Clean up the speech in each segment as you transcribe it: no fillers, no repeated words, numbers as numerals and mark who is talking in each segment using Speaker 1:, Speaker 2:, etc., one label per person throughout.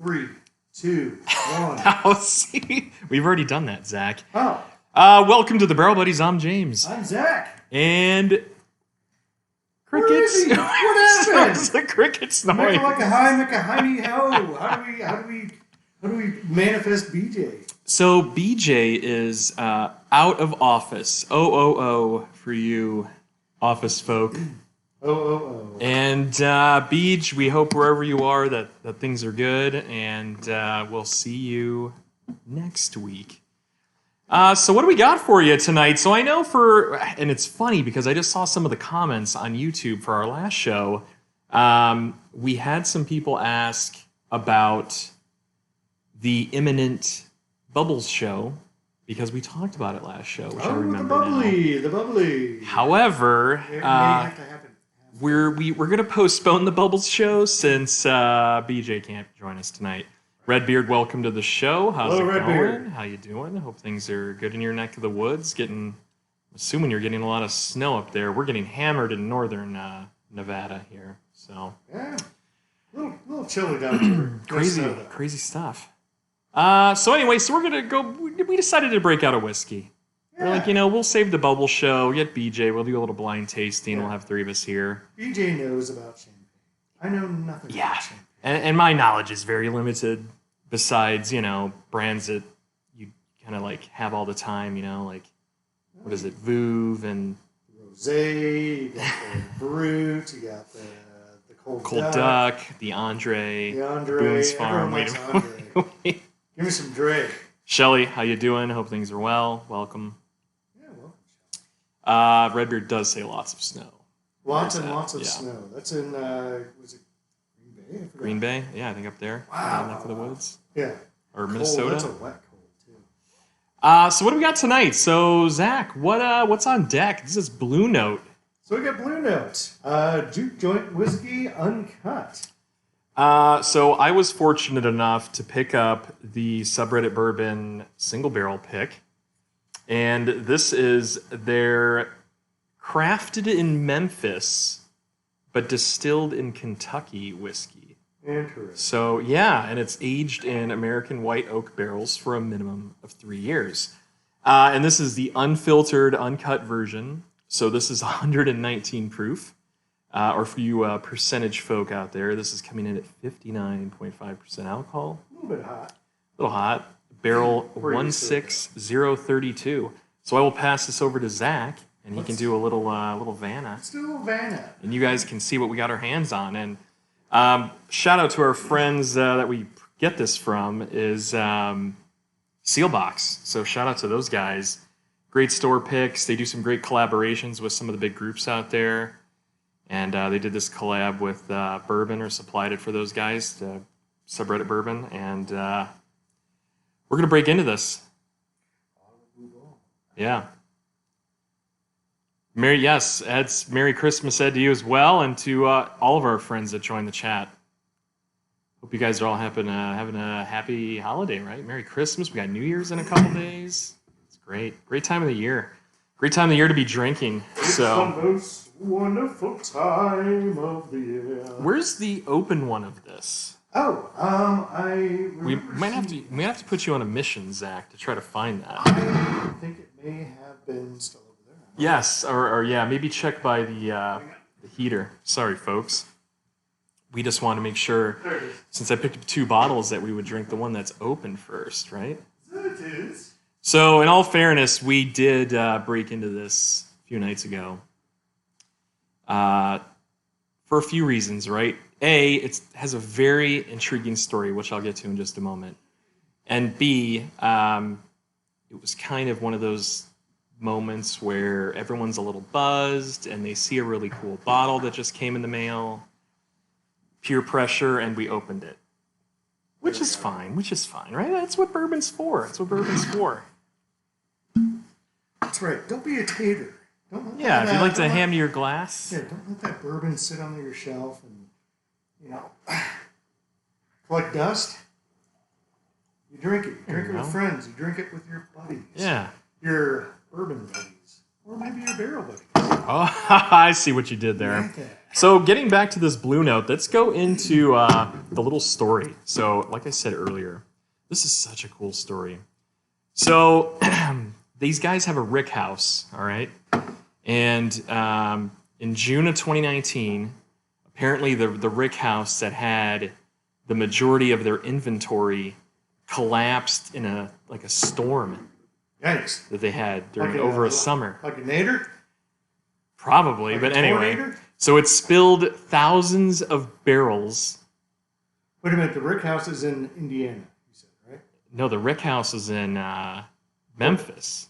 Speaker 1: 3, 2, 1.
Speaker 2: Now, see, we've already done that, Zach.
Speaker 1: Oh.
Speaker 2: Welcome to the Barrel Buddies. I'm James.
Speaker 1: I'm Zach.
Speaker 2: And crickets.
Speaker 1: Where is he? What happened?
Speaker 2: The crickets noise.
Speaker 1: Make like a high, make a hiney ho. How do we manifest BJ?
Speaker 2: So BJ is out of office. OOO for you office folk.
Speaker 1: Oh.
Speaker 2: And Beej, we hope wherever you are that things are good, and we'll see you next week. So what do we got for you tonight? So I know and it's funny because I just saw some of the comments on YouTube for our last show. We had some people ask about the imminent Bubbles show because we talked about it last show, which I remember
Speaker 1: the bubbly.
Speaker 2: However,
Speaker 1: It may have to happen.
Speaker 2: we're going to postpone the Bubbles show since BJ can't join us tonight. Redbeard, welcome to the show. How's it going? How you doing? Hope things are good in your neck of the woods. Assuming you're getting a lot of snow up there. We're getting hammered in northern Nevada here. So
Speaker 1: Yeah. A little chilly down here.
Speaker 2: Crazy stuff. So anyway, we're gonna go. We decided to break out a whiskey.
Speaker 1: Yeah.
Speaker 2: We're like, we'll save the Bubble show. Get BJ. We'll do a little blind tasting.
Speaker 1: Yeah.
Speaker 2: We'll have 3 of us here.
Speaker 1: BJ knows about champagne. I know nothing about champagne.
Speaker 2: And my knowledge is very limited. Besides, brands that you kind of like have all the time. Like what is it, Vouv and
Speaker 1: Rosé. You got the Brut. You got the Cold
Speaker 2: Duck, the Andre, Boone's Farm.
Speaker 1: Wait. Give me some Dre.
Speaker 2: Shelly, how you doing? Hope things are well. Welcome.
Speaker 1: Yeah, welcome.
Speaker 2: Redbeard does say lots of snow.
Speaker 1: Lots and lots of snow. That's in, was it Green Bay?
Speaker 2: Green Bay? Yeah, I think up there.
Speaker 1: Wow.
Speaker 2: Neck of the woods.
Speaker 1: Yeah.
Speaker 2: Or Minnesota.
Speaker 1: That's a wet cold, too.
Speaker 2: So what do we got tonight? So, Zach, what's on deck? This is Blue Note.
Speaker 1: So we got Blue Note. Juke Joint Whiskey Uncut.
Speaker 2: So I was fortunate enough to pick up the Subreddit Bourbon single barrel pick. And this is their crafted in Memphis, but distilled in Kentucky whiskey.
Speaker 1: Interesting.
Speaker 2: So, yeah, and it's aged in American white oak barrels for a minimum of 3 years. And this is the unfiltered, uncut version. So this is 119 proof. Or for you percentage folk out there, this is coming in at 59.5% alcohol.
Speaker 1: A little bit hot.
Speaker 2: A little hot. Barrel 16032. So I will pass this over to Zach, and he can do a little Vanna.
Speaker 1: Let's do a little Vanna.
Speaker 2: And you guys can see what we got our hands on. And shout out to our friends that we get this from is Sealbox. So shout out to those guys. Great store picks. They do some great collaborations with some of the big groups out there. And they did this collab with Bourbon, or supplied it for those guys, the Subreddit Bourbon. And we're going to break into this. Yeah. Merry Christmas, Ed, to you as well, and to all of our friends that joined the chat. Hope you guys are all having a happy holiday, right? Merry Christmas. We got New Year's in a couple days. It's great. Great time of the year. Great time of the year to be drinking.
Speaker 1: It's the most wonderful time of the year.
Speaker 2: Where's the open one of this?
Speaker 1: Oh,
Speaker 2: We might have to put you on a mission, Zach, to try to find that.
Speaker 1: I think it may have been still over there.
Speaker 2: Yes, or maybe check by the heater. Sorry, folks. We just want to make sure,
Speaker 1: There it is.
Speaker 2: since I picked up 2 bottles, that we would drink the one that's open first, right?
Speaker 1: There it is.
Speaker 2: So, in all fairness, we did break into this a few nights ago for a few reasons, right? A, it has a very intriguing story, which I'll get to in just a moment. And B, it was kind of one of those moments where everyone's a little buzzed and they see a really cool bottle that just came in the mail, peer pressure, and we opened it. Which is fine, right? That's what bourbon's for.
Speaker 1: That's right. Don't be a tater. Don't let
Speaker 2: If you'd like to hand me your glass.
Speaker 1: Yeah, don't let that bourbon sit on your shelf and, collect dust. You drink it. You drink it with friends. You drink it with your buddies.
Speaker 2: Yeah.
Speaker 1: Your bourbon buddies. Or maybe your barrel buddy.
Speaker 2: Oh, I see what you did there.
Speaker 1: Yeah.
Speaker 2: So getting back to this Blue Note, let's go into the little story. So like I said earlier, this is such a cool story. So these guys have a rick house, all right? And in June of 2019, apparently the rick house that had the majority of their inventory collapsed in a storm
Speaker 1: Yikes.
Speaker 2: that they had during over a summer.
Speaker 1: Like a nader?
Speaker 2: Probably,
Speaker 1: Like
Speaker 2: but
Speaker 1: a
Speaker 2: anyway.
Speaker 1: tornado?
Speaker 2: So it spilled thousands of barrels.
Speaker 1: Wait a minute, the Rick House is in Indiana, you said, right?
Speaker 2: No, the rick house is in Memphis.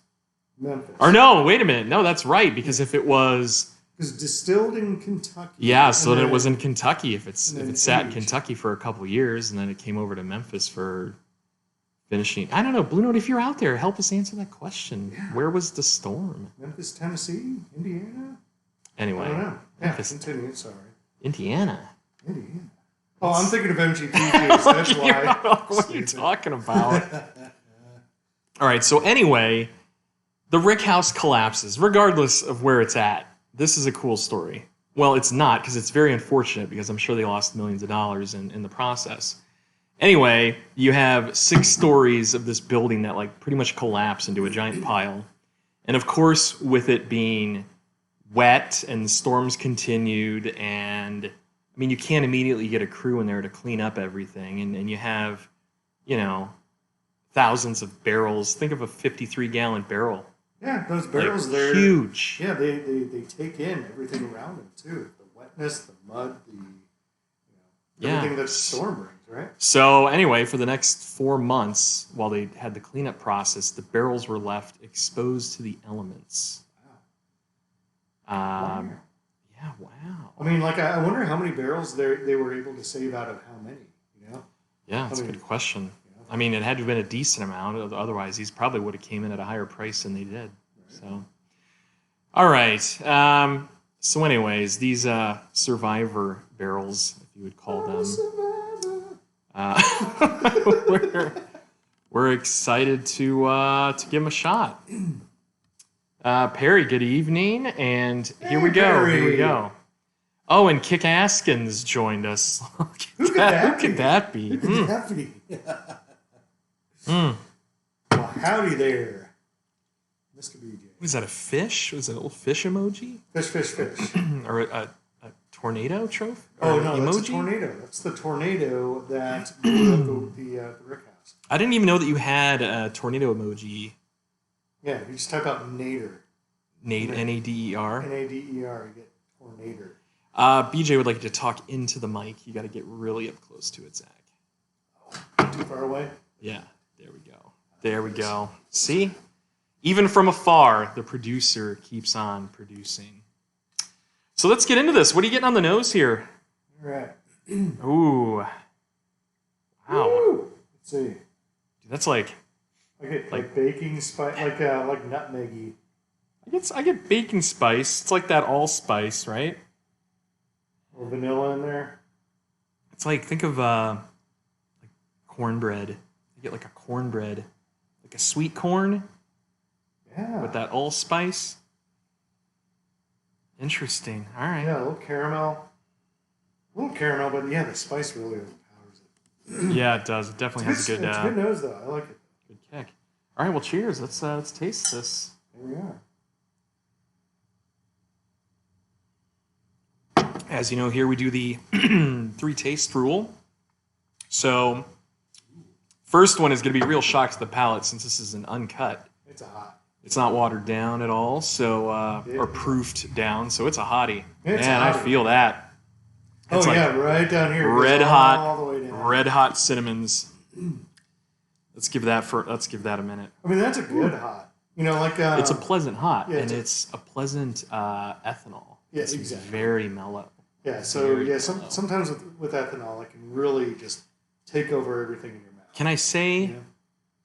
Speaker 1: Memphis.
Speaker 2: Or no, wait a minute. No, that's right, because if it was...
Speaker 1: It was distilled in Kentucky.
Speaker 2: Yeah, so
Speaker 1: And
Speaker 2: then it
Speaker 1: then-
Speaker 2: was in Kentucky. If it sat in
Speaker 1: aged.
Speaker 2: Kentucky for a couple years, and then it came over to Memphis for finishing... I don't know, Blue Note, if you're out there, help us answer that question.
Speaker 1: Yeah.
Speaker 2: Where was the storm?
Speaker 1: Memphis, Tennessee? Indiana?
Speaker 2: Anyway,
Speaker 1: I don't know. Yeah,
Speaker 2: Memphis.
Speaker 1: continue, sorry.
Speaker 2: Indiana.
Speaker 1: Indiana. Oh, I'm thinking of MGP, so that's why.
Speaker 2: What are you talking about? All right, so anyway, the rick house collapses, regardless of where it's at. This is a cool story. Well, it's not, because it's very unfortunate, because I'm sure they lost millions of dollars in the process. Anyway, you have 6 stories of this building that pretty much collapse into a giant pile. And of course, with it being wet and the storms continued, and I mean, you can't immediately get a crew in there to clean up everything. And you have, thousands of barrels. Think of a 53-gallon barrel.
Speaker 1: Yeah, those barrels there.
Speaker 2: Huge.
Speaker 1: Yeah, they take in everything around them, too. The wetness, the mud, everything that the storm brings, right?
Speaker 2: So anyway, for the next 4 months, while they had the cleanup process, the barrels were left exposed to the elements.
Speaker 1: Wow.
Speaker 2: Yeah, wow.
Speaker 1: I mean, I wonder how many barrels they were able to save out of how many,
Speaker 2: Yeah, that's a good question. I mean, it had to have been a decent amount. Otherwise, these probably would have came in at a higher price than they did. Right. So, all right. So anyways, these survivor barrels, if you would call them, we're excited to give them a shot. Perry, good evening, and here we go.
Speaker 1: Perry.
Speaker 2: Here we go. Oh, and Kick Askins joined us.
Speaker 1: Who could that
Speaker 2: Who could that be?
Speaker 1: Who could that be? Well, howdy there, Mr. BJ.
Speaker 2: Was that a fish? Was it a little fish emoji?
Speaker 1: Fish.
Speaker 2: Or a tornado trophy?
Speaker 1: Oh,
Speaker 2: Or
Speaker 1: no,
Speaker 2: emoji?
Speaker 1: that's a tornado. That's the tornado that blew up the Rick House.
Speaker 2: I didn't even know that you had a tornado emoji.
Speaker 1: Yeah, you just type out Nader.
Speaker 2: Nader, N-A-D-E-R.
Speaker 1: N-A-D-E-R, you get tornado.
Speaker 2: BJ would like you to talk into the mic. You got to get really up close to it, Zach.
Speaker 1: Oh, too far away?
Speaker 2: Yeah, there we go. There we go. See? Even from afar, the producer keeps on producing. So let's get into this. What are you getting on the nose here?
Speaker 1: All right.
Speaker 2: Ooh. Wow.
Speaker 1: Woo! Let's see.
Speaker 2: Dude, that's like
Speaker 1: I get like baking spice, like nutmeggy.
Speaker 2: I get baking spice. It's like that allspice, right?
Speaker 1: Or vanilla in there.
Speaker 2: It's like, think of like cornbread. You get like a cornbread, like a sweet corn
Speaker 1: Yeah.
Speaker 2: with that allspice. Interesting. All right.
Speaker 1: Yeah, a little caramel. But yeah, the spice really overpowers it.
Speaker 2: Yeah, it does. It definitely has a good
Speaker 1: It's a good nose, though. I like it.
Speaker 2: good kick. All right. Well, cheers. Let's taste this.
Speaker 1: There we are.
Speaker 2: As you know, here we do the 3-taste rule. So, first one is going to be real shock to the palate since this is an uncut.
Speaker 1: It's a hot.
Speaker 2: It's not watered down at all, so or proofed down, so it's a hottie.
Speaker 1: It's
Speaker 2: Man,
Speaker 1: a
Speaker 2: I
Speaker 1: hottie.
Speaker 2: feel that.
Speaker 1: Oh,
Speaker 2: It's like
Speaker 1: yeah, right down here. It goes
Speaker 2: red
Speaker 1: all
Speaker 2: hot,
Speaker 1: the way down.
Speaker 2: red hot cinnamons. Let's give that a minute.
Speaker 1: I mean, that's a good hot. You know, like...
Speaker 2: It's a pleasant hot,
Speaker 1: yeah,
Speaker 2: and it's a pleasant ethanol.
Speaker 1: Yeah,
Speaker 2: it's
Speaker 1: exactly.
Speaker 2: very mellow.
Speaker 1: Yeah, so yeah, sometimes with ethanol, it can really just take over everything in your mouth.
Speaker 2: Can I say
Speaker 1: Yeah.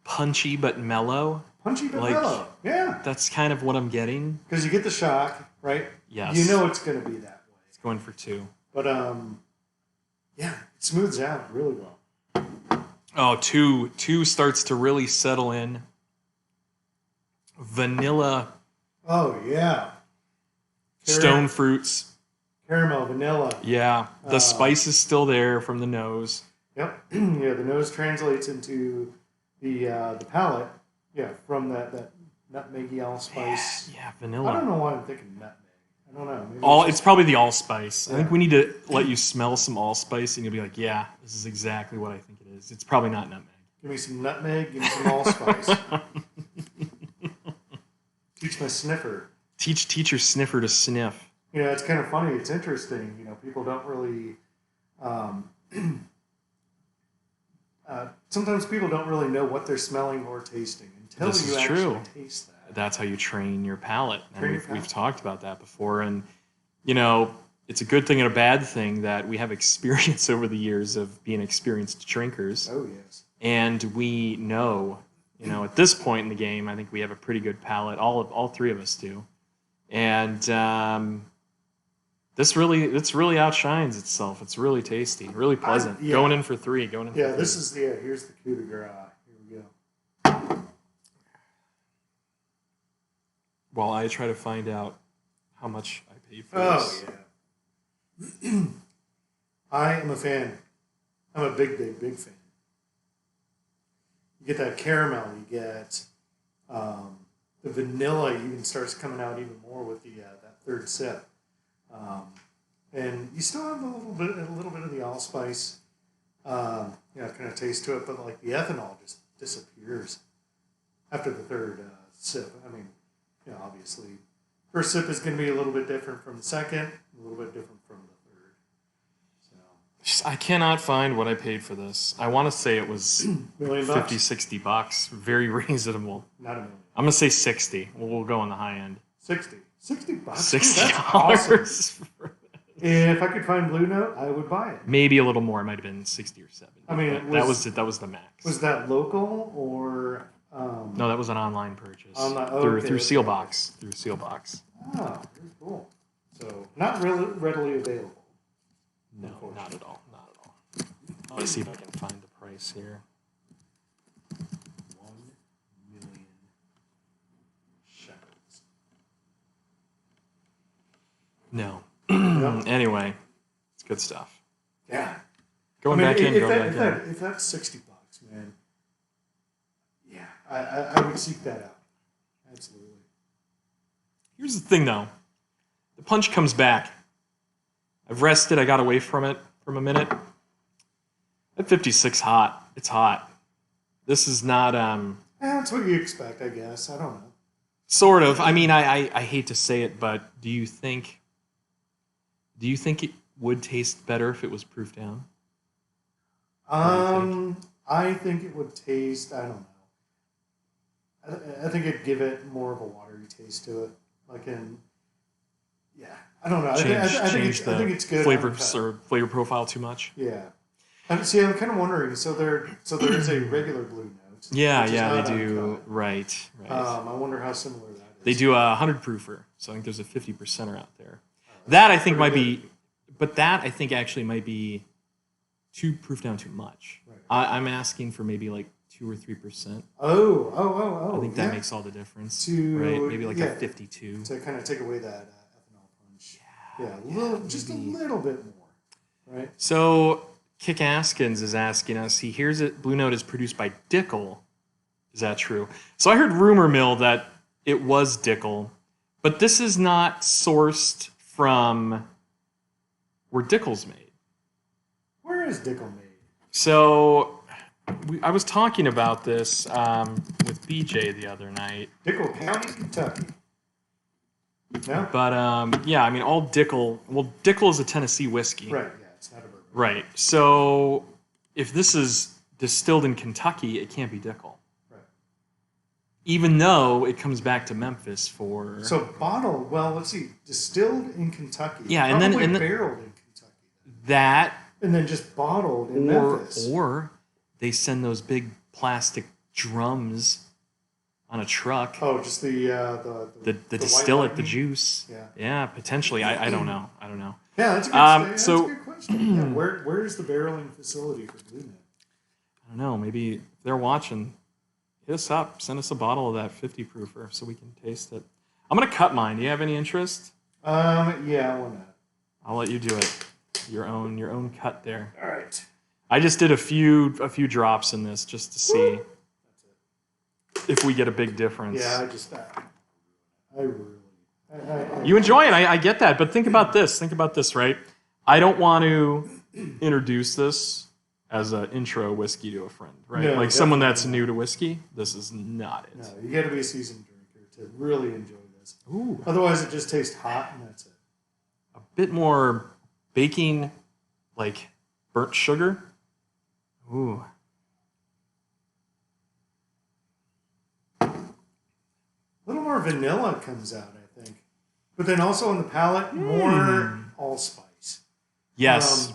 Speaker 2: punchy but mellow?
Speaker 1: Punchy but
Speaker 2: Like-
Speaker 1: mellow. Yeah.
Speaker 2: That's kind of what I'm getting.
Speaker 1: Because you get the shock, right?
Speaker 2: Yes.
Speaker 1: You know it's going to be that way.
Speaker 2: It's going for 2.
Speaker 1: But, yeah, it smooths out really well.
Speaker 2: Oh, two starts to really settle in. Vanilla
Speaker 1: Oh, yeah.
Speaker 2: Stone fruits.
Speaker 1: Caramel, vanilla.
Speaker 2: Yeah, the spice is still there from the nose.
Speaker 1: Yep. Yeah, the nose translates into the palate. Yeah, from that nutmeggy allspice.
Speaker 2: Yeah, vanilla.
Speaker 1: I don't know why I'm thinking nutmeg. I don't know. Maybe
Speaker 2: It's probably the allspice.
Speaker 1: Yeah.
Speaker 2: I think we need to let you smell some allspice, and you'll be like, yeah, this is exactly what I think it is. It's probably not nutmeg.
Speaker 1: Give me some nutmeg, give me some allspice. Teach my sniffer.
Speaker 2: Teach your sniffer to sniff.
Speaker 1: You know, it's kind of funny. It's interesting. You know, people don't really... sometimes people don't really know what they're smelling or tasting until
Speaker 2: This
Speaker 1: you
Speaker 2: is
Speaker 1: actually
Speaker 2: true.
Speaker 1: taste that.
Speaker 2: That's how you train your palate.
Speaker 1: Train your
Speaker 2: We've
Speaker 1: palate.
Speaker 2: talked about that before. And, you know, it's a good thing and a bad thing that we have experience over the years of being experienced drinkers.
Speaker 1: Oh, yes.
Speaker 2: And we know, you know, at this point in the game, I think we have a pretty good palate. All three of us do. And this really outshines itself. It's really tasty, really pleasant.
Speaker 1: Yeah.
Speaker 2: Going in for 3.
Speaker 1: Yeah, this is here's the coup de grace. Here we go.
Speaker 2: While I try to find out how much I paid for
Speaker 1: Oh,
Speaker 2: this.
Speaker 1: yeah. I am a fan. I'm a big fan. You get that caramel. You get the vanilla. Even starts coming out even more with the that third sip. And you still have a little bit of the allspice, kind of taste to it, but like the ethanol just disappears after the third sip. I mean, obviously, first sip is going to be a little bit different from the second, a little bit different from the third. So
Speaker 2: I cannot find what I paid for this. I want to say it was
Speaker 1: $1,000,000?
Speaker 2: $50-$60. Very reasonable.
Speaker 1: Not $1,000,000.
Speaker 2: I'm gonna say 60. We'll go on the high end.
Speaker 1: $60. $60.
Speaker 2: $60.
Speaker 1: That's awesome. If I could find Blue Note, I would buy it.
Speaker 2: Maybe a little more. It might have been 60 or 70.
Speaker 1: I mean,
Speaker 2: that was the max.
Speaker 1: Was that local or?
Speaker 2: No, that was an online purchase through Sealbox. Through Sealbox.
Speaker 1: Oh, very cool. So not really readily available.
Speaker 2: No, not at all. Not at all. Let's see if I can find the price here.
Speaker 1: 1,000,000 shekels.
Speaker 2: No.
Speaker 1: Yep.
Speaker 2: Anyway, it's good stuff.
Speaker 1: Yeah.
Speaker 2: Going back in.
Speaker 1: If that's $60, man. Yeah, I would seek that out. Absolutely.
Speaker 2: Here's the thing, though. The punch comes back. I've rested. I got away from it for a minute. At 56 hot. It's hot. This is not...
Speaker 1: That's what you expect, I guess. I don't know.
Speaker 2: Sort of. I mean, I hate to say it, but do you think it would taste better if it was proof down?
Speaker 1: I think it would taste... I don't know. I think it'd give it more of a watery taste to it. Yeah. I don't know. I think it's good.
Speaker 2: Flavor profile too much.
Speaker 1: Yeah. See, I'm kind of wondering. So there is a regular Blue Note.
Speaker 2: Yeah, they do. Uncut. Right.
Speaker 1: I wonder how similar that is.
Speaker 2: They do a 100 proofer, so I think there's a 50%er out there. That I think might be, but that I think actually might be too proof down too much.
Speaker 1: Right.
Speaker 2: I'm asking for maybe like 2 or 3%.
Speaker 1: Oh.
Speaker 2: I think that makes all the difference.
Speaker 1: Right?
Speaker 2: Maybe like a 52.
Speaker 1: To kind of take away that ethanol punch. Yeah, just a little bit more. Right.
Speaker 2: So Kick Askins is asking us. He hears it. Blue Note is produced by Dickel. Is that true? So I heard rumor mill that it was Dickel, but this is not sourced from where Dickel's made.
Speaker 1: Where is Dickel made?
Speaker 2: So I was talking about this with BJ the other night.
Speaker 1: Dickel County, Kentucky. No?
Speaker 2: But I mean, all Dickel. Well, Dickel is a Tennessee whiskey.
Speaker 1: Right. Yeah, it's not a bourbon.
Speaker 2: Right. So if this is distilled in Kentucky, it can't be Dickel.
Speaker 1: Right.
Speaker 2: Even though it comes back to Memphis for...
Speaker 1: So bottled, well, let's see, distilled in Kentucky.
Speaker 2: Yeah, and then
Speaker 1: barreled in Kentucky.
Speaker 2: That...
Speaker 1: And then just bottled in Memphis.
Speaker 2: Or they send those big plastic drums on a truck.
Speaker 1: Oh, just the
Speaker 2: distillate, the juice.
Speaker 1: Yeah.
Speaker 2: Yeah, potentially. I don't know.
Speaker 1: Yeah, that's a good question. Yeah, where is the barreling facility for Blue Note?
Speaker 2: I don't know. Maybe if they're watching, hit us up. Send us a bottle of that 50 proofer so we can taste it. I'm going to cut mine. Do you have any interest?
Speaker 1: Yeah, why not?
Speaker 2: I'll let you do it. Your own cut there.
Speaker 1: All right.
Speaker 2: I just did a few drops in this just to see if we get a big difference.
Speaker 1: Yeah, I really.
Speaker 2: You enjoy it. I get that. But think about this. Right? I don't want to introduce this as an intro whiskey to a friend, right?
Speaker 1: No,
Speaker 2: like someone that's new to whiskey. This is not it.
Speaker 1: No, you got to be a seasoned drinker to really enjoy this.
Speaker 2: Ooh.
Speaker 1: Otherwise, it just tastes hot and that's it.
Speaker 2: A bit more baking, like burnt sugar. Ooh.
Speaker 1: A little more vanilla comes out, I think. But then also on the palate, more allspice.
Speaker 2: Yes.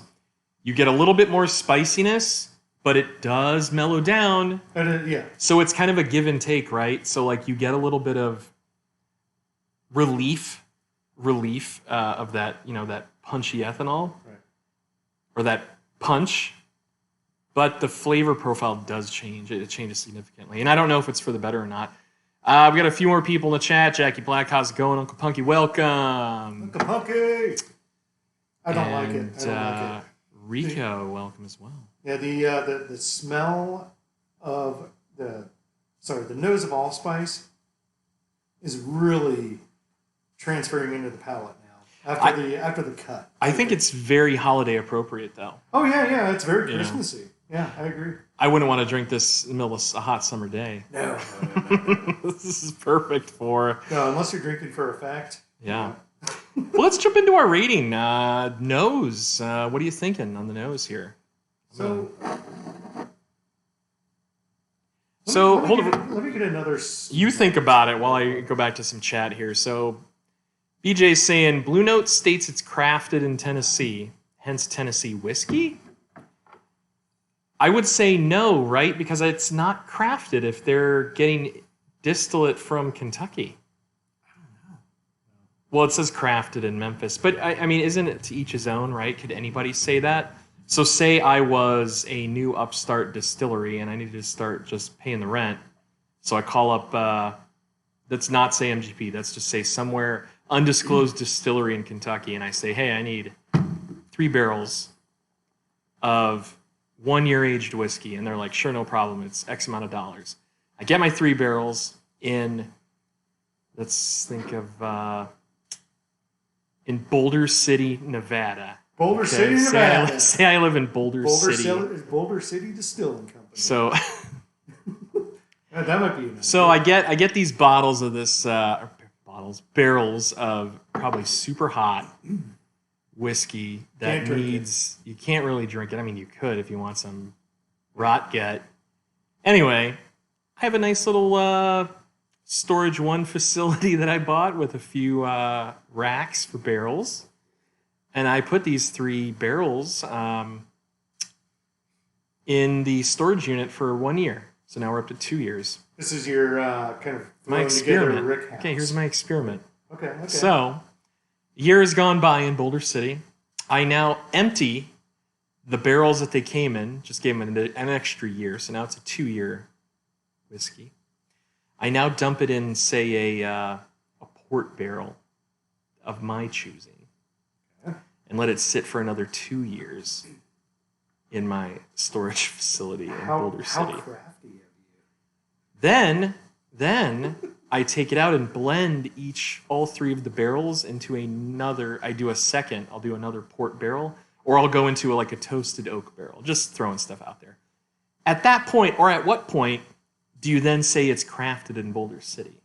Speaker 2: You get a little bit more spiciness, but it does mellow down.
Speaker 1: Yeah.
Speaker 2: So it's kind of a give and take, right? So like you get a little bit of relief of that, that punchy ethanol.
Speaker 1: Right.
Speaker 2: Or that punch. But the flavor profile does change. It changes significantly. And I don't know if it's for the better or not. We got a few more people in the chat. Jackie Black, how's it going? Uncle Punky, welcome.
Speaker 1: Uncle Punky! I don't like it.
Speaker 2: Rico, welcome as well.
Speaker 1: Yeah, the smell of the nose of allspice is really transferring into the palate now after the cut.
Speaker 2: I think it's very holiday appropriate though.
Speaker 1: Oh yeah, it's very Christmassy. Yeah, I agree.
Speaker 2: I wouldn't want to drink this in the middle of a hot summer day.
Speaker 1: No.
Speaker 2: This is perfect for...
Speaker 1: No, unless you're drinking for a fact.
Speaker 2: Yeah. Well, let's jump into our rating. Nose. What are you thinking on the nose here?
Speaker 1: So
Speaker 2: hold on.
Speaker 1: Let me get another...
Speaker 2: You think about it while I go back to some chat here. So BJ's saying, Blue Note states it's crafted in Tennessee, hence Tennessee whiskey? I would say no, right? Because it's not crafted if they're getting distillate from Kentucky.
Speaker 1: I don't know.
Speaker 2: Well, it says crafted in Memphis. But, I mean, isn't it to each his own, right? Could anybody say that? So say I was a new upstart distillery and I needed to start just paying the rent. So I call up, that's not say MGP, that's just say somewhere undisclosed distillery in Kentucky. And I say, hey, I need 3 barrels of 1 year aged whiskey. And they're like, sure, no problem. It's X amount of dollars. I get my 3 barrels in, let's think of, in Boulder City, Nevada.
Speaker 1: Boulder City, Nevada.
Speaker 2: Say I live in Boulder City.
Speaker 1: Boulder City Distilling Company.
Speaker 2: So,
Speaker 1: that might be enough.
Speaker 2: So I get these bottles of this barrels of probably super hot whiskey that you can't really drink it. I mean, you could if you want some rot get. Anyway, I have a nice little Storage One facility that I bought with a few racks for barrels. And I put these 3 barrels in the storage unit for 1 year. So now we're up to 2 years.
Speaker 1: This is your kind of
Speaker 2: my experiment.
Speaker 1: Rick house.
Speaker 2: Okay, here's my experiment.
Speaker 1: Okay.
Speaker 2: So, a year has gone by in Boulder City. I now empty the barrels that they came in. Just gave them an extra year. So now it's a 2-year whiskey. I now dump it in, say, a port barrel of my choosing. And let it sit for another 2 years in my storage facility in Boulder City.
Speaker 1: How crafty of you.
Speaker 2: Then I take it out and blend all 3 of the barrels into another. I'll do another port barrel, or I'll go into a toasted oak barrel. Just throwing stuff out there. At that point, or at what point, do you then say it's crafted in Boulder City?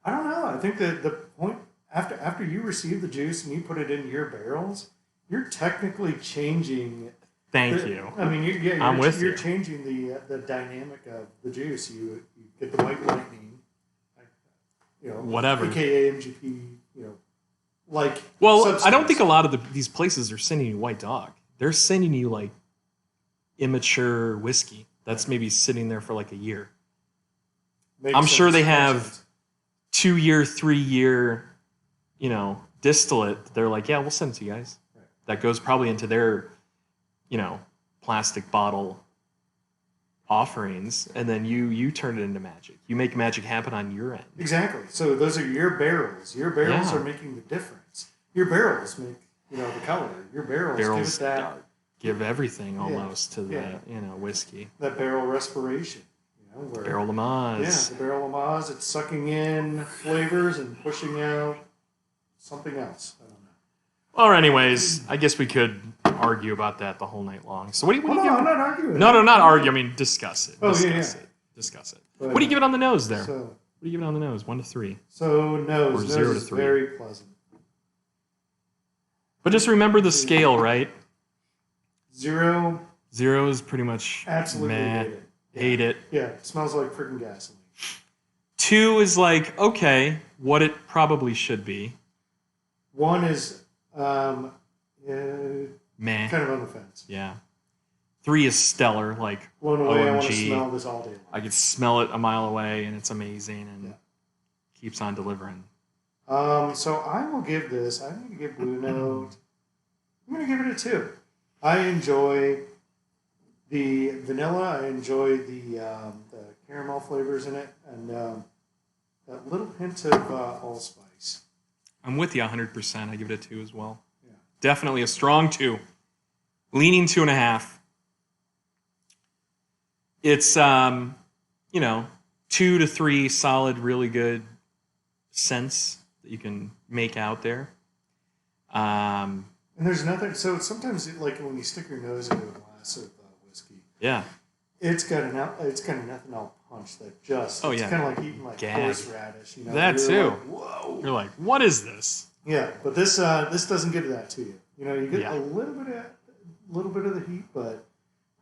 Speaker 1: I don't know. I think that the point after you receive the juice and you put it into your barrels, you're technically changing.
Speaker 2: Thank you.
Speaker 1: I mean, you're changing the dynamic of the juice. You get the white lightning,
Speaker 2: whatever,
Speaker 1: aka MGP,
Speaker 2: Well,
Speaker 1: substance.
Speaker 2: I don't think a lot of these places are sending you white dog. They're sending you immature whiskey that's maybe sitting there for a year. I'm sure they have 2-year, 3-year, distillate. They're like, yeah, we'll send it to you guys.
Speaker 1: Right. That
Speaker 2: That goes probably into their, plastic bottle offerings, and then you turn it into magic. You make magic happen on your end.
Speaker 1: Exactly. So those are your barrels. Your barrels are making the difference. Your barrels make the color. Your barrels give it that.
Speaker 2: Give everything almost to the whiskey.
Speaker 1: That barrel respiration.
Speaker 2: Barrel Lamaze.
Speaker 1: Yeah, the barrel Lamaze. It's sucking in flavors and pushing out something else. I don't know.
Speaker 2: Or anyways, I guess we could argue about that the whole night long. So what do you give?
Speaker 1: I'm not arguing.
Speaker 2: No, not argue. I mean, discuss it. Discuss it.
Speaker 1: But,
Speaker 2: what do you give it on the nose there?
Speaker 1: So,
Speaker 2: what do you give it on the nose? 1 to 3.
Speaker 1: So nose.
Speaker 2: Or 0 to
Speaker 1: is
Speaker 2: 3.
Speaker 1: Very pleasant.
Speaker 2: But just remember the scale, right?
Speaker 1: 0.
Speaker 2: 0 is pretty much
Speaker 1: absolutely
Speaker 2: meh. Hate it.
Speaker 1: Yeah, it smells like freaking gasoline.
Speaker 2: 2 is like, okay, what it probably should be.
Speaker 1: 1 is
Speaker 2: meh.
Speaker 1: Kind of on the fence.
Speaker 2: Yeah. 3 is stellar, like
Speaker 1: blown away. I want to smell this all day long.
Speaker 2: I could smell it a mile away, and it's amazing, and keeps on delivering.
Speaker 1: So I will give this. I'm going to give Blue Note. I'm going to give it a 2. I enjoy the vanilla. I enjoy the caramel flavors in it, and that little hint of allspice.
Speaker 2: I'm with you 100%. I give it a 2 as well.
Speaker 1: Yeah.
Speaker 2: Definitely a strong 2. Leaning 2.5. It's 2 to 3 solid, really good scents that you can make out there.
Speaker 1: And there's nothing. So sometimes, like when you stick your nose into a glass of whiskey, it's got an ethanol punch that just it's kind of like eating like horseradish.
Speaker 2: That too.
Speaker 1: Like, whoa!
Speaker 2: You're like, what is this?
Speaker 1: Yeah, but this doesn't give that to you. You get a little bit of the heat, but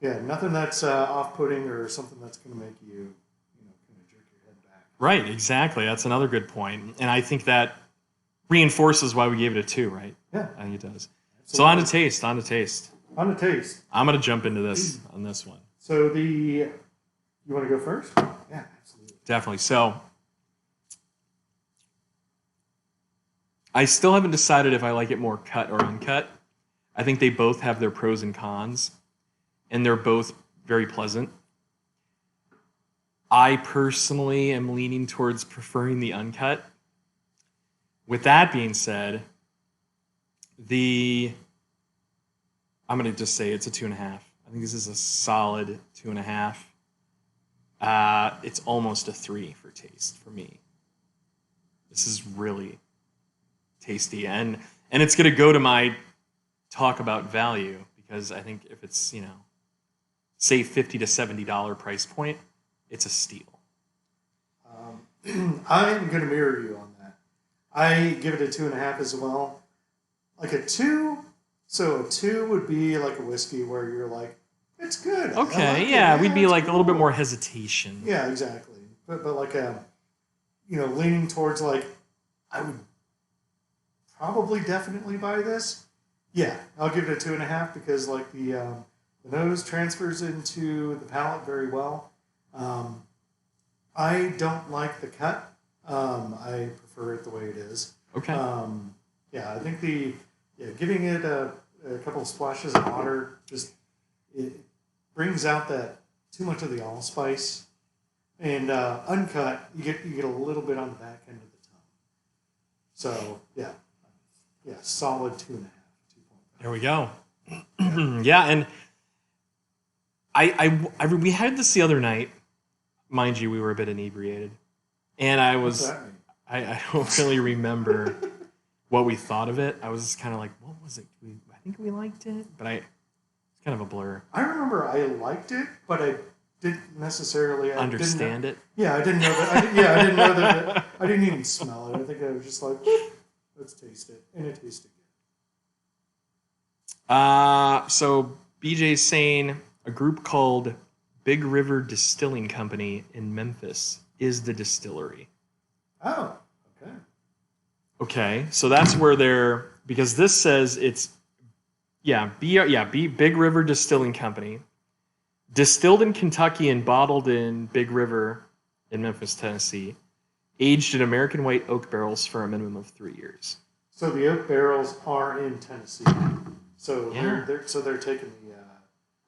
Speaker 1: nothing that's off-putting or something that's going to make you kind of jerk your head back.
Speaker 2: Right, exactly. That's another good point, and I think that reinforces why we gave it a 2. Right?
Speaker 1: Yeah,
Speaker 2: I think it does.
Speaker 1: Absolutely.
Speaker 2: So on to taste.
Speaker 1: On to taste.
Speaker 2: I'm going to jump into this on this one.
Speaker 1: So you want to go first? Yeah, absolutely.
Speaker 2: Definitely. So I still haven't decided if I like it more cut or uncut. I think they both have their pros and cons, and they're both very pleasant. I personally am leaning towards preferring the uncut. With that being said, I'm going to just say it's a 2.5. I think this is a solid 2.5. It's almost a 3 for taste for me. This is really tasty, and it's going to go to my talk about value, because I think if it's say $50 to $70 price point, it's a steal.
Speaker 1: I'm going to mirror you on that. I give it a 2.5 as well. Like a 2. So a 2 would be like a whiskey where you're like, it's good.
Speaker 2: Okay, we'd be like a little bit more hesitation.
Speaker 1: Yeah, exactly. But like leaning towards like, I would probably definitely buy this. Yeah, I'll give it a 2.5 because like the nose transfers into the palate very well. I don't like the cut. I prefer it the way it is.
Speaker 2: Okay.
Speaker 1: I think giving it a couple of splashes of water just it brings out that too much of the allspice, and uncut you get a little bit on the back end of the tongue. So solid 2.5.
Speaker 2: There we go. And we had this the other night. Mind you, we were a bit inebriated, and
Speaker 1: What's that mean?
Speaker 2: I don't really remember what we thought of it. I was just kind of like, what was it? I think we liked it, but it's kind of a blur.
Speaker 1: I remember I liked it, but I didn't necessarily
Speaker 2: understand it.
Speaker 1: Yeah, I didn't know that. I didn't know that. I didn't even smell it. I think I was just like, let's taste it, and it tasted good.
Speaker 2: So BJ's saying a group called Big River Distilling Company in Memphis is the distillery.
Speaker 1: Oh, okay.
Speaker 2: Okay, so that's where because this says it's Big River Distilling Company, distilled in Kentucky and bottled in Big River in Memphis, Tennessee, aged in American white oak barrels for a minimum of 3 years.
Speaker 1: So the oak barrels are in Tennessee. So they're taking the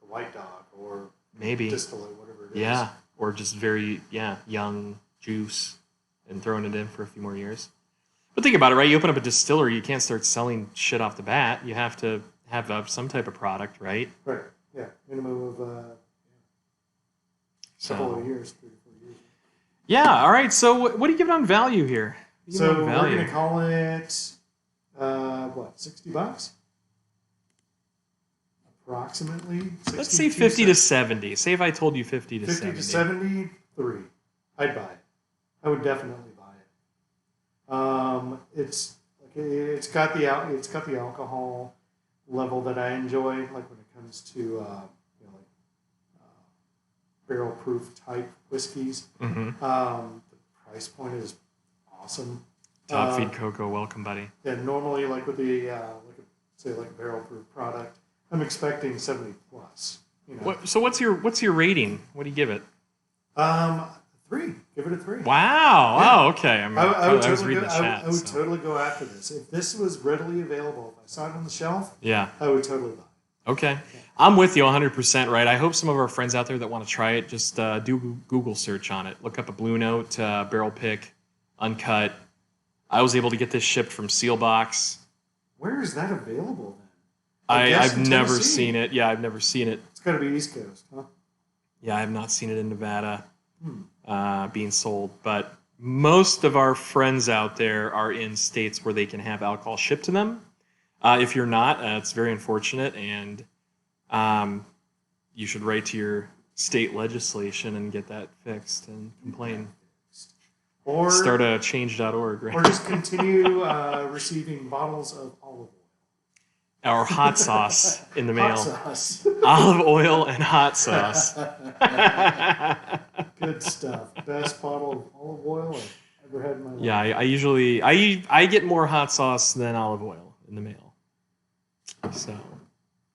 Speaker 1: White Dog or
Speaker 2: maybe
Speaker 1: distillate, whatever it is.
Speaker 2: Yeah, or just very young juice and throwing it in for a few more years. But think about it, right? You open up a distillery, you can't start selling shit off the bat. You have to have some type of product, right?
Speaker 1: Right. Yeah. Minimum of couple of years, 3 to 4 years.
Speaker 2: Yeah. All right. So what do you give it on value here?
Speaker 1: So we're going to call it $60? Approximately.
Speaker 2: Let's say 50 to 70. Say if I told you 50 to 70.
Speaker 1: 50 to 73. I'd buy it. I would definitely buy it. It's got the alcohol level that I enjoy, like when it comes to barrel proof type whiskeys.
Speaker 2: Mm-hmm.
Speaker 1: The price point is awesome.
Speaker 2: Top Feed Cocoa, welcome, buddy.
Speaker 1: Yeah, normally like with the say a barrel proof product, I'm expecting 70 plus.
Speaker 2: So what's your rating? What do you give it?
Speaker 1: 3. Give it a 3.
Speaker 2: Wow.
Speaker 1: Yeah.
Speaker 2: Oh, okay. I was reading the chat.
Speaker 1: I would totally go after this. If this was readily available, if I saw it on the shelf,
Speaker 2: yeah,
Speaker 1: I would totally buy it.
Speaker 2: Okay. I'm with you 100%, right? I hope some of our friends out there that want to try it, just do Google search on it. Look up a Blue Note, Barrel Pick, Uncut. I was able to get this shipped from Sealbox.
Speaker 1: Where is that available then?
Speaker 2: I've never seen it. Yeah, I've never seen it.
Speaker 1: It's got to be East Coast, huh?
Speaker 2: Yeah, I have not seen it in Nevada being sold. But most of our friends out there are in states where they can have alcohol shipped to them. If you're not, it's very unfortunate, and you should write to your state legislation and get that fixed and complain.
Speaker 1: Or
Speaker 2: start a change.org, right?
Speaker 1: Or just continue receiving bottles of olive oil.
Speaker 2: Or hot sauce in the mail.
Speaker 1: Hot sauce.
Speaker 2: Olive oil and hot sauce.
Speaker 1: Good stuff. Best bottle of olive oil I've ever had in my life.
Speaker 2: Yeah, I usually I get more hot sauce than olive oil in the mail. So,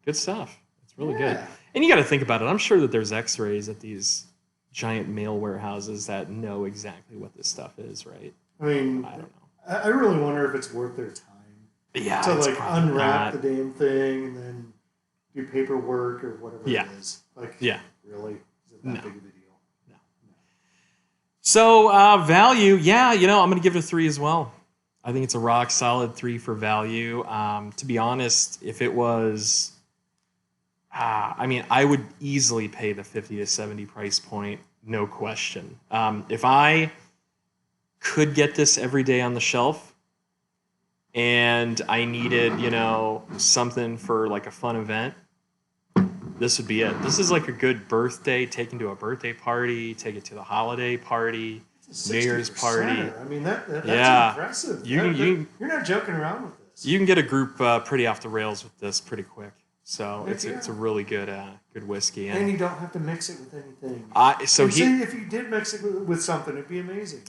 Speaker 2: good stuff. It's really good. And you got to think about it. I'm sure that there's X-rays at these giant mail warehouses that know exactly what this stuff is, right?
Speaker 1: I mean,
Speaker 2: I don't know.
Speaker 1: I really wonder if it's worth their time.
Speaker 2: Yeah,
Speaker 1: to unwrap the damn thing and then do paperwork or whatever it is. Really? Is it that big of a deal?
Speaker 2: No. So, value, I'm going to give it a 3 as well. I think it's a rock solid 3 for value. To be honest, if it was, I would easily pay the 50 to 70 price point, no question. If I could get this every day on the shelf, and I needed, something for like a fun event, this would be it. This is like a good birthday, take it to a birthday party, take it to the holiday party, New Year's party.
Speaker 1: I mean, that's impressive. You're not joking around with this.
Speaker 2: You can get a group pretty off the rails with this pretty quick. So it's a really good whiskey.
Speaker 1: And you don't have to mix it with anything.
Speaker 2: If
Speaker 1: you did mix it with something, it'd be amazing.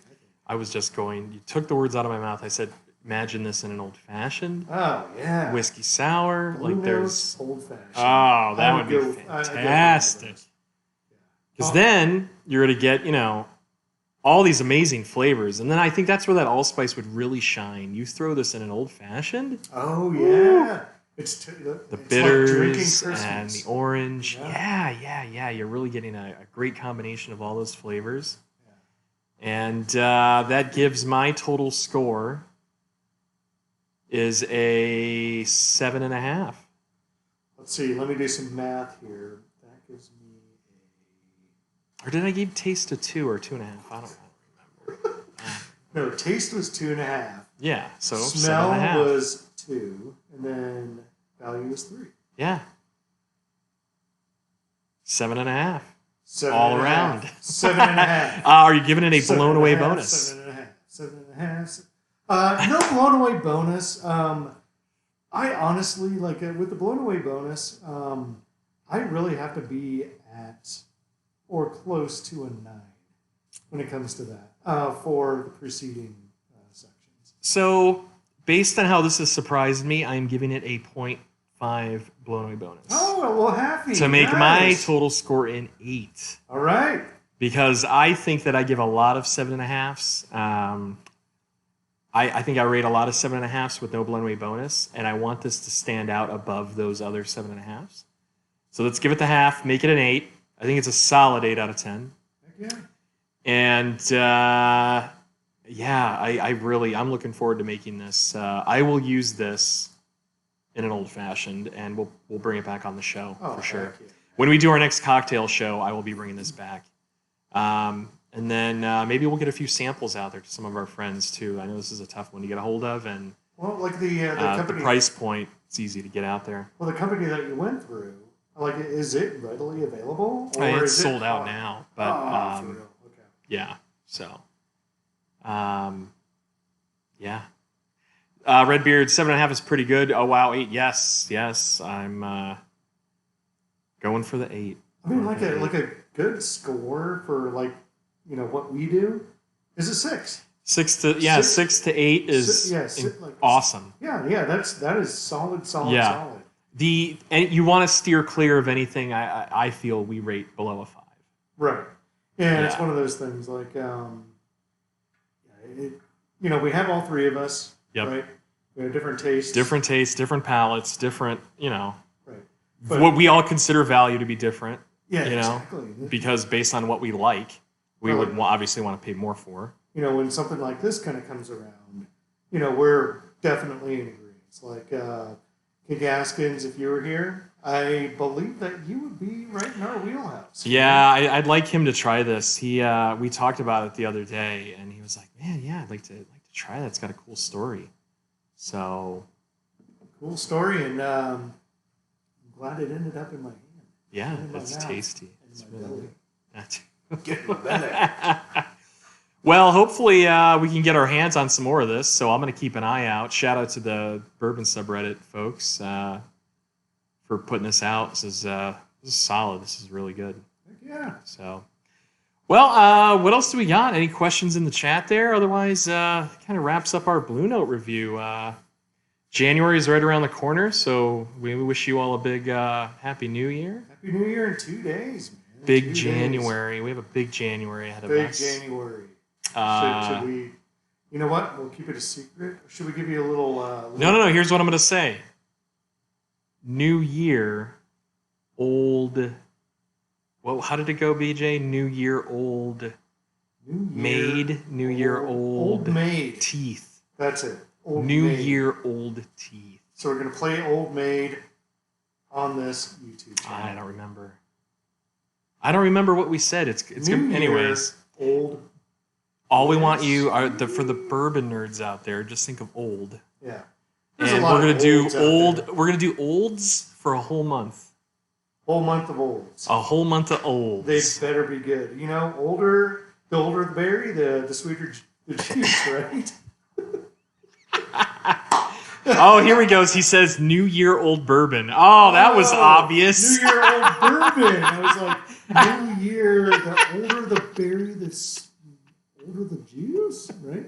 Speaker 2: I was just going, you took the words out of my mouth. I said, imagine this in an old-fashioned.
Speaker 1: Oh, yeah.
Speaker 2: Whiskey sour.
Speaker 1: Blue Notes, old-fashioned.
Speaker 2: Oh, that would be fantastic. Because then you're going to get, all these amazing flavors. And then I think that's where that allspice would really shine. You throw this in an old-fashioned.
Speaker 1: Oh, yeah. It's
Speaker 2: the bitters and the orange. Yeah. You're really getting a great combination of all those flavors. Yeah. And that gives my total score is a 7.5.
Speaker 1: Let's see. Let me do some math here. That gives me
Speaker 2: Or did I give taste a 2 or 2.5? I don't remember.
Speaker 1: No, taste was 2.5.
Speaker 2: Yeah, so
Speaker 1: smell
Speaker 2: 7.5.
Speaker 1: was 2, and then value was 3.
Speaker 2: Yeah. 7.5.
Speaker 1: 7
Speaker 2: all around.
Speaker 1: 7.5.
Speaker 2: Are you giving it a blown away bonus?
Speaker 1: 7.5. 7.5. No blown away bonus. I honestly, with the blown away bonus, I really have to be at or close to a 9 when it comes to that for the preceding sections.
Speaker 2: So, based on how this has surprised me, I'm giving it a 0.5 blown away bonus.
Speaker 1: Oh, well, happy.
Speaker 2: To make my total score an 8.
Speaker 1: All right.
Speaker 2: Because I think that I give a lot of 7.5s. I think I rate a lot of 7.5s with no blown away bonus, and I want this to stand out above those other 7.5s. So let's give it the half, make it an 8. I think it's a solid 8 out of 10.
Speaker 1: Heck yeah.
Speaker 2: And I'm looking forward to making this. I will use this in an old fashioned, and we'll bring it back on the show for sure.
Speaker 1: Yeah.
Speaker 2: When we do our next cocktail show, I will be bringing this back. And then maybe we'll get a few samples out there to some of our friends too. I know this is a tough one to get a hold of, and
Speaker 1: well, like the company,
Speaker 2: the price point, it's easy to get out there.
Speaker 1: Well, the company that you went through, like, is it readily available? Or
Speaker 2: it's
Speaker 1: is
Speaker 2: sold out now, but
Speaker 1: for real? Okay.
Speaker 2: yeah. So, yeah. Redbeard 7.5 is pretty good. Oh wow, 8. Yes. I'm going for the 8.
Speaker 1: I mean, like a good score for what we do is a 6.
Speaker 2: 6 to 8 is awesome.
Speaker 1: Yeah, that is solid.
Speaker 2: And you want to steer clear of anything I feel we rate below a 5.
Speaker 1: Right. Yeah, it's one of those things like we have all three of us, right? We have different tastes,
Speaker 2: different palates, different,
Speaker 1: right.
Speaker 2: But what we all consider value to be different.
Speaker 1: Yeah,
Speaker 2: exactly. Because based on what we like, we would obviously want to pay more for.
Speaker 1: When something like this kind of comes around, we're definitely in agreement. Like, Gaskins, if you were here, I believe that you would be right in our wheelhouse.
Speaker 2: Yeah, I'd like him to try this. We talked about it the other day, and he was like, "Man, yeah, I'd like to try that. It's got a cool story." So,
Speaker 1: cool story, and I'm glad it ended up in my hand.
Speaker 2: Yeah, it's tasty.
Speaker 1: It's really
Speaker 2: get in my belly. Well, hopefully we can get our hands on some more of this. So I'm going to keep an eye out. Shout out to the Bourbon subreddit folks for putting this out. This is solid. This is really good.
Speaker 1: Yeah.
Speaker 2: So, well, what else do we got? Any questions in the chat there? Otherwise, kind of wraps up our Blue Note review. January is right around the corner, so we wish you all a big Happy New Year.
Speaker 1: Happy New Year in 2 days, man.
Speaker 2: Big January. We have a big January ahead of us.
Speaker 1: Big January. Should we? You know what? We'll keep it a secret. Or should we give you a little?
Speaker 2: No. Here's what I'm going to say. New Year, old. Well, how did it go, BJ? New Year, old. New Year, old
Speaker 1: maid.
Speaker 2: Teeth.
Speaker 1: That's it.
Speaker 2: New Year, old teeth.
Speaker 1: So we're going to play Old Maid on this YouTube channel.
Speaker 2: I don't remember what we said. It's good. Anyways.
Speaker 1: Old.
Speaker 2: All we want you are for the bourbon nerds out there. Just think of old.
Speaker 1: Yeah.
Speaker 2: And we're gonna do old. We're gonna do olds for a whole month.
Speaker 1: Whole month of olds.
Speaker 2: A whole month of olds.
Speaker 1: They better be good. Older. The older the berry, the sweeter the juice, right?
Speaker 2: Oh, here he goes. He says New Year Old Bourbon. Oh, that was obvious.
Speaker 1: New Year Old Bourbon. I was like, New Year, the older the berry, the older the juice, right?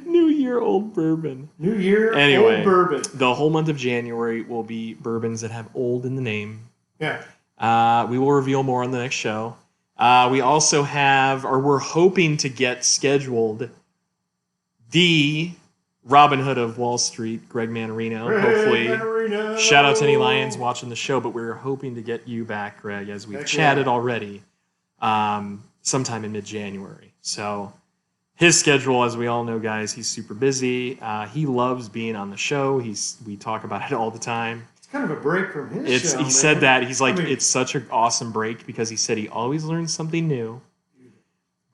Speaker 2: New Year Old Bourbon.
Speaker 1: New Year
Speaker 2: Old
Speaker 1: Bourbon.
Speaker 2: The whole month of January will be bourbons that have old in the name.
Speaker 1: Yeah.
Speaker 2: We will reveal more on the next show. We also have, or we're hoping to get scheduled, the Robin Hood of Wall Street, Greg Mannarino. Hopefully.
Speaker 1: Mannarino.
Speaker 2: Shout out to any Lions watching the show, but we're hoping to get you back, Greg, as we've chatted already, sometime in mid-January. So his schedule, as we all know, guys, he's super busy. He loves being on the show. We talk about it all the time.
Speaker 1: It's kind of a break from his show.
Speaker 2: He said that. He's like, it's such an awesome break because he said he always learns something new.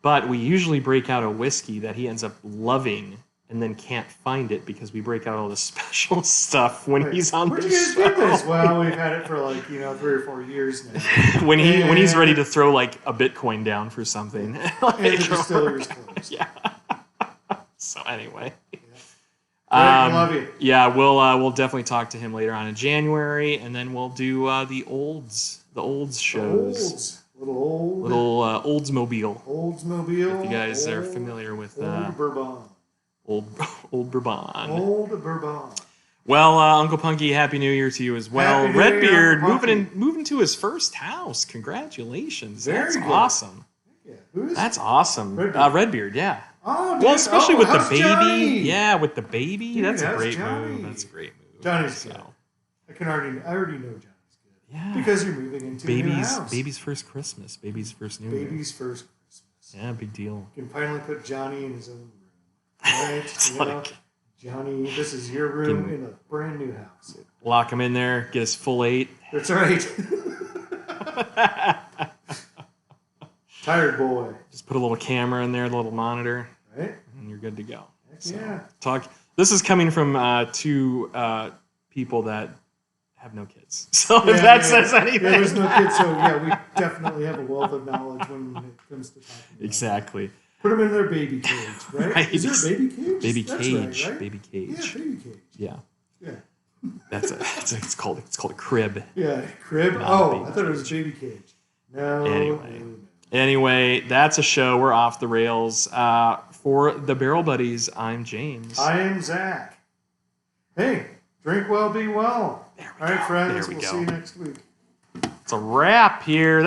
Speaker 2: But we usually break out a whiskey that he ends up loving and then can't find it because we break out all the special stuff when he's on the show. Where'd you guys get this?
Speaker 1: Well, we've had it for 3 or 4 years now.
Speaker 2: when he's ready to throw like a Bitcoin down for something.
Speaker 1: And the distillery's closed.
Speaker 2: Yeah. So anyway.
Speaker 1: I love you.
Speaker 2: Yeah, we'll definitely talk to him later on in January, and then we'll do the olds shows. Little Oldsmobile.
Speaker 1: Oldsmobile.
Speaker 2: If you guys are familiar with
Speaker 1: Old Bourbon.
Speaker 2: Old Bourbon.
Speaker 1: Old Bourbon.
Speaker 2: Well, Uncle Punky, Happy New Year to you as well. Redbeard
Speaker 1: Year,
Speaker 2: moving to his first house. Congratulations. That's
Speaker 1: good.
Speaker 2: Awesome.
Speaker 1: Yeah. Who is
Speaker 2: That's awesome. Redbeard, yeah.
Speaker 1: Oh, dude.
Speaker 2: Well, especially with the baby.
Speaker 1: Johnny?
Speaker 2: Yeah, with the baby.
Speaker 1: Dude,
Speaker 2: that's a
Speaker 1: how's
Speaker 2: great
Speaker 1: Johnny?
Speaker 2: move. That's a great move.
Speaker 1: Johnny's good. I already know Johnny's good.
Speaker 2: Yeah.
Speaker 1: Because you're moving into a new house.
Speaker 2: Baby's first Christmas. Baby's first New Year.
Speaker 1: Baby's first Christmas.
Speaker 2: Yeah, big deal.
Speaker 1: You can finally put Johnny in his own room. Right?
Speaker 2: It's
Speaker 1: you
Speaker 2: like,
Speaker 1: know? Johnny, this is your room in a brand new house.
Speaker 2: Lock him in there, get his full 8.
Speaker 1: That's right. Tired boy.
Speaker 2: Just put a little camera in there, the little monitor,
Speaker 1: Right?
Speaker 2: and you're good to go.
Speaker 1: Heck
Speaker 2: So,
Speaker 1: yeah.
Speaker 2: This is coming from 2 people that have no kids. So if that says anything.
Speaker 1: Yeah, there's no kids, so yeah, we definitely have a wealth of knowledge when it comes to talking about
Speaker 2: Exactly.
Speaker 1: Put them in their baby cage, right?
Speaker 2: Right.
Speaker 1: Is there a baby cage?
Speaker 2: Baby
Speaker 1: That's
Speaker 2: cage.
Speaker 1: right?
Speaker 2: Baby cage.
Speaker 1: Yeah, baby cage.
Speaker 2: Yeah.
Speaker 1: Yeah.
Speaker 2: It's called a crib.
Speaker 1: Yeah, crib.
Speaker 2: Not a
Speaker 1: Oh,
Speaker 2: baby
Speaker 1: I thought it was a baby cage. No.
Speaker 2: Anyway, that's a show. We're off the rails. For the Barrel Buddies, I'm James.
Speaker 1: I am Zach. Hey, drink well, be well. All right, friends. We'll see you next week.
Speaker 2: It's a wrap here.